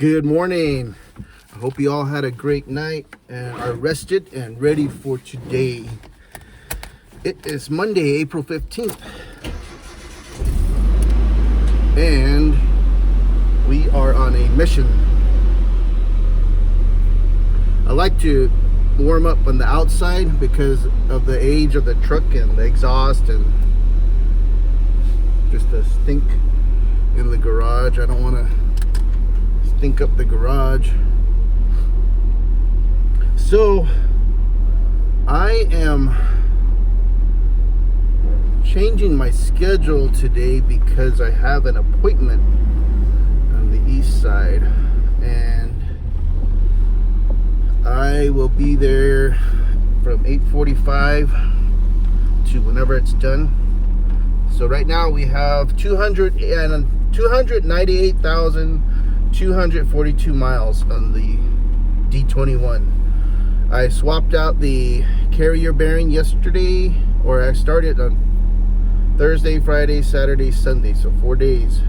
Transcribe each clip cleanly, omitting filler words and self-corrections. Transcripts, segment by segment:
Good morning. I hope you all had a great night and are rested and ready for today. It is Monday, April 15th. And we are on a mission. I like to warm up on the outside because of the age of the truck and the exhaust and just the stink in the garage. I don't want to stink up the garage. So I am changing my schedule today because I have an appointment on the east side, and I will be there from 8:45 to whenever it's done. So right now we have 298,242 miles on the D21. I swapped out the carrier bearing yesterday, or I started on Thursday, Friday, Saturday, Sunday, so 4 days.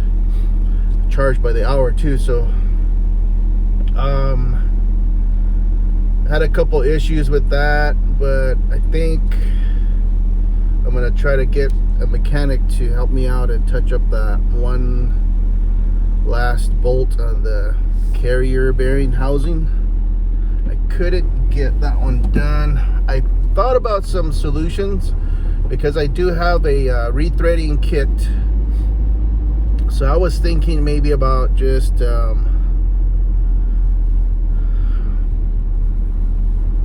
Charged by the hour too. So had a couple issues with that, but I think I'm gonna try to get a mechanic to help me out and touch up that one last bolt on the carrier bearing housing. I couldn't get that one done. I thought about some solutions because I do have a rethreading kit. So I was thinking maybe about just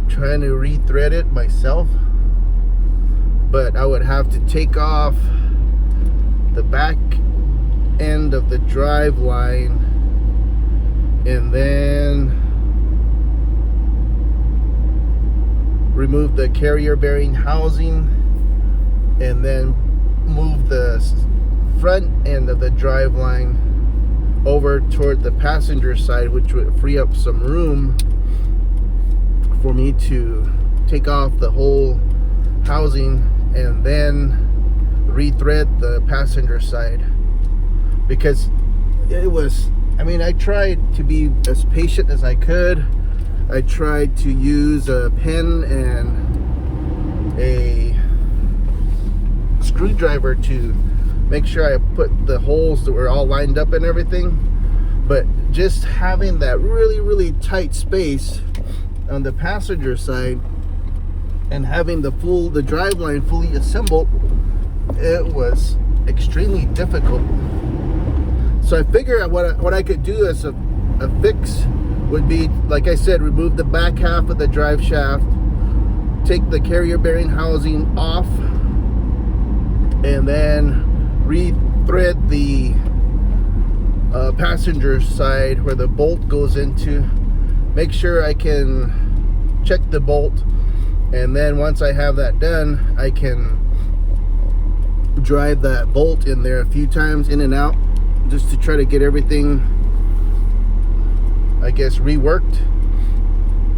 trying to rethread it myself, but I would have to take off the back end of the drive line and then remove the carrier bearing housing and then move the front end of the drive line over toward the passenger side, which would free up some room for me to take off the whole housing and then rethread the passenger side. Because it was, I tried to be as patient as I could. I tried to use a pen and a screwdriver to make sure I put the holes that were all lined up and everything. But just having that really tight space on the passenger side and having the driveline fully assembled, it was extremely difficult. So I figured what I could do as a fix would be, like I said, remove the back half of the drive shaft, take the carrier bearing housing off, and then rethread the passenger side where the bolt goes into. Make sure I can check the bolt, and then once I have that done, I can drive that bolt in there a few times in and out just to try to get everything, I guess, reworked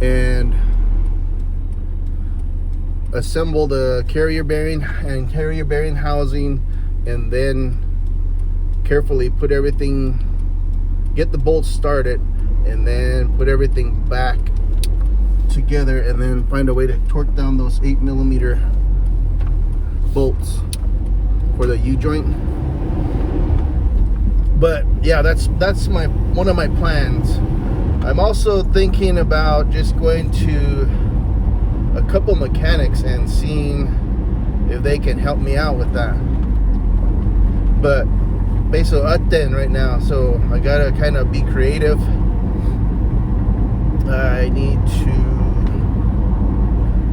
and assemble the carrier bearing and carrier bearing housing, and then carefully put everything, get the bolts started, and then put everything back together, and then find a way to torque down those 8mm bolts for the U-joint. But yeah, that's one of my plans. I'm also thinking about just going to a couple mechanics and seeing if they can help me out with that. But basically atten right now, so I gotta kind of be creative. I need to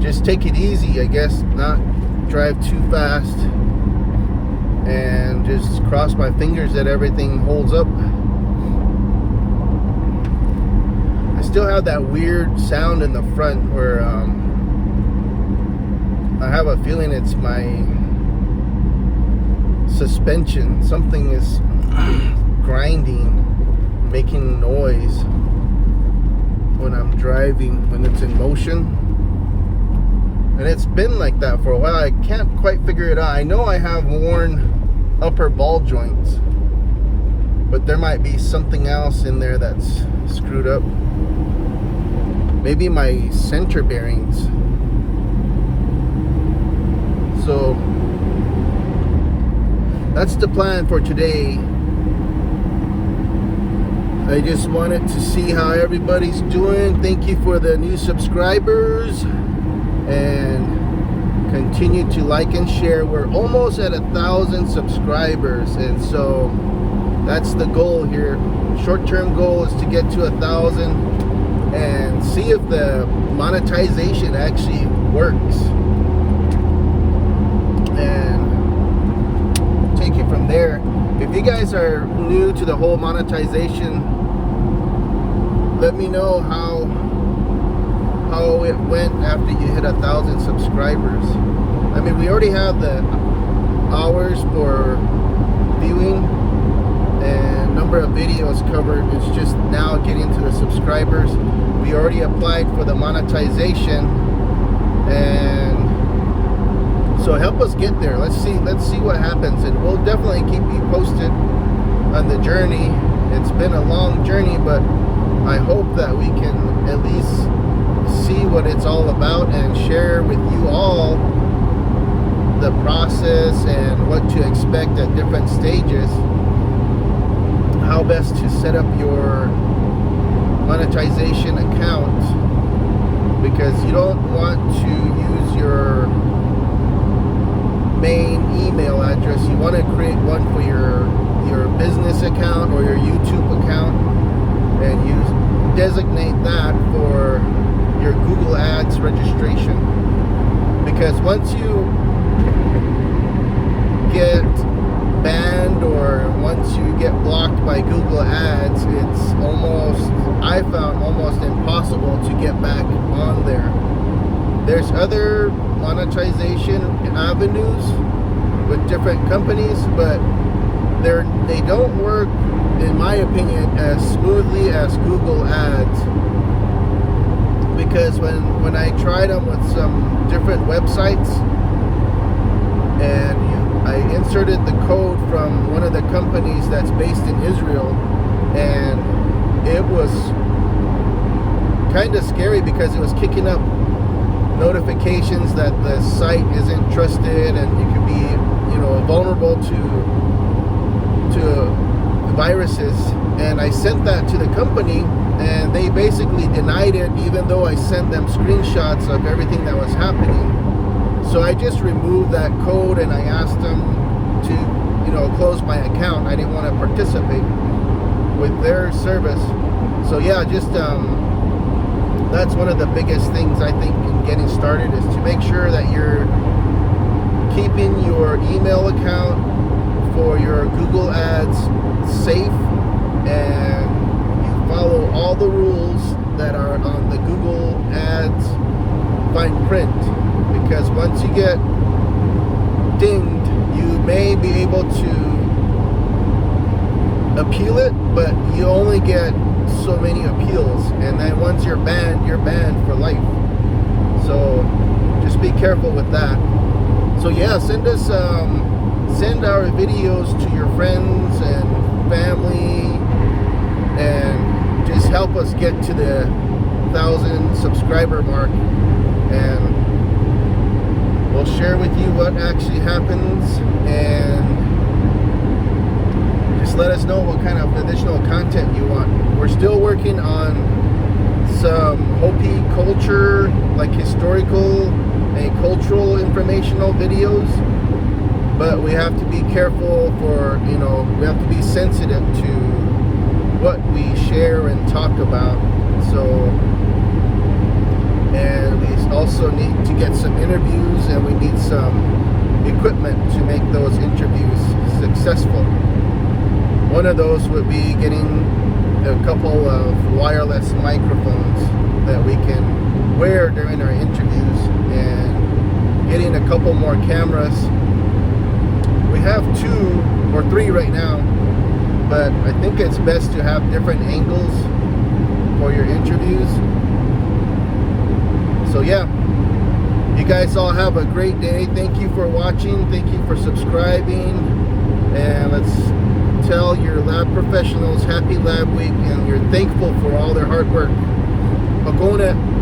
just take it easy, I guess, not drive too fast, and just cross my fingers that everything holds up. I still have that weird sound in the front where I have a feeling it's my suspension. Something is grinding, making noise when I'm driving, when it's in motion. And it's been like that for a while. I can't quite figure it out. I know I have worn upper ball joints, but there might be something else in there that's screwed up. Maybe my center bearings. So that's the plan for today. I just wanted to see how everybody's doing. Thank you for the new subscribers, and continue to like and share. We're almost at 1,000 subscribers, and so that's the goal here. Short-term goal is to get to 1,000 and see if the monetization actually works, and take it from there. If you guys are new to the whole monetization, let me know how it went after you hit 1,000 subscribers. I mean, we already have the hours for viewing and number of videos covered. It's just now getting to the subscribers. We already applied for the monetization, and so help us get there. Let's see what happens, and we'll definitely keep you posted on the journey. It's been a long journey, but I hope that we can at least see what it's all about and share with you all the process and what to expect at different stages, how best to set up your monetization account, because you don't want to use your main email address. You want to create one for your business account or your YouTube account, and you designate that for your Google Ads registration. Because once you get banned or once you get blocked by Google Ads, it's I found almost impossible to get back on there. There's other monetization avenues with different companies, but they don't work, in my opinion, as smoothly as Google Ads. Because when I tried them with some different websites, and I inserted the code from one of the companies that's based in Israel, and it was kind of scary because it was kicking up notifications that the site isn't trusted, and you could be, vulnerable to viruses. And I sent that to the company, and they basically denied it, even though I sent them screenshots of everything that was happening. So I just removed that code, and I asked them to, close my account. I didn't want to participate with their service. So yeah, just that's one of the biggest things I think in getting started, is to make sure that you're keeping your email account for your Google Ads safe, and you follow all the rules that are on the Google Ads fine print. Because once you get dinged, you may be able to appeal it, but you only get so many appeals, and then once you're banned for life. So just be careful with that. So yeah, send our videos to your friends and family, and just help us get to the 1,000 subscriber mark, and we'll share with you what actually happens, and just let us know what kind of additional content you want. We're still working on some Hopi culture, like historical and cultural informational videos, but we have to be careful for, we have to be sensitive to what we share and talk about. So, and we also need to get some interviews, and we need some equipment to make those interviews successful. One of those would be getting a couple of wireless microphones that we can wear during our interviews, and getting a couple more cameras. We have 2 or 3 right now, but I think it's best to have different angles for your interviews. So yeah, you guys all have a great day. Thank you for watching. Thank you for subscribing. And let's tell your lab professionals happy lab week and you're thankful for all their hard work. Magona.